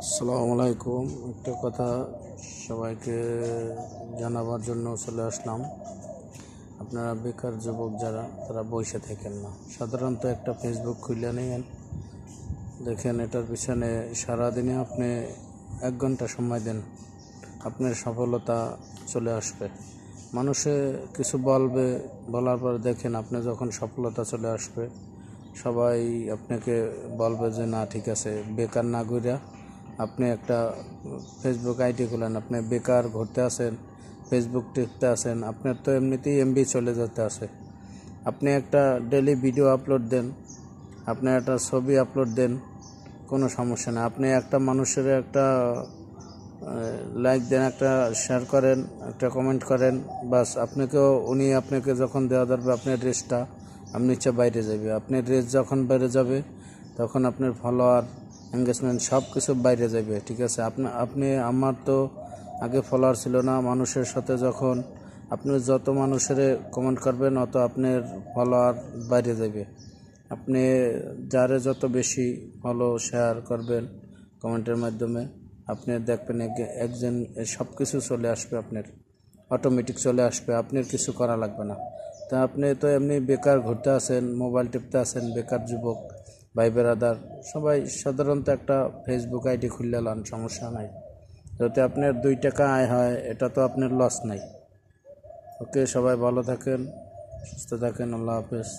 আসসালামু আলাইকুম। একটা কথা সবাইকে জানাবার জন্য চলে আসলাম। আপনারা বেকার যুবক যারা, তারা বসে থাকেন না। সাধারণত একটা ফেসবুক খুলে নিন, দেখেন এটার পিছনে সারাদিনে আপনি 1 ঘন্টা সময় দেন, আপনার সফলতা চলে আসবে। মানুষে কিছু বলবে, বলার পর দেখেন আপনি যখন সফলতা চলে আসবে, সবাই আপনাকে বলবে যে না ঠিক আছে, বেকার না ঘুরে আপনি একটা ফেসবুক আইডি খুলেন। আপনি বেকার ঘুরতে আসেন, ফেসবুক টিপতে আসেন, আপনার তো এমনিতেই এমবি চলে যেতে আসে। আপনি একটা ডেলি ভিডিও আপলোড দেন, আপনি একটা ছবি আপলোড দেন, কোনো সমস্যা না। আপনি একটা মানুষের একটা লাইক দেন, একটা শেয়ার করেন, একটা কমেন্ট করেন, বাস উনি আপনাকে যখন দেওয়া ধরবে, আপনার রেসটা আপনি ইচ্ছা বাইরে যাবে। আপনার রেস যখন বাইরে যাবে, তখন আপনার ফলোয়ার, এঙ্গেজমেন্ট সব কিছু বাইরে যাবে। ঠিক আছে, আমার তো আগে ফলোয়ার ছিল না। মানুষের সাথে যখন আপনি যত মানুষের কমেন্ট করবেন, অত আপনার ফলোয়ার বাইরে যাবে। আপনি যারে যত বেশি ফলো শেয়ার করবেন কমেন্টের মাধ্যমে, আপনি দেখবেন একজন সব কিছু চলে আসবে, আপনার অটোমেটিক চলে আসবে, আপনার কিছু করা লাগবে না। তা আপনি তো এমনি বেকার ঘুরতে আসেন, মোবাইল টিপতে আসেন, বেকার যুবক ভাই বেরাদার সবাই সাধারণত একটা ফেসবুক আইডি খুললে লান, সমস্যা নাই। যাতে আপনার 2 টাকা আয় হয়, এটা তো আপনার লস নাই। ওকে, সবাই ভালো থাকেন, সুস্থ থাকেন, আল্লাহ হাফেজ।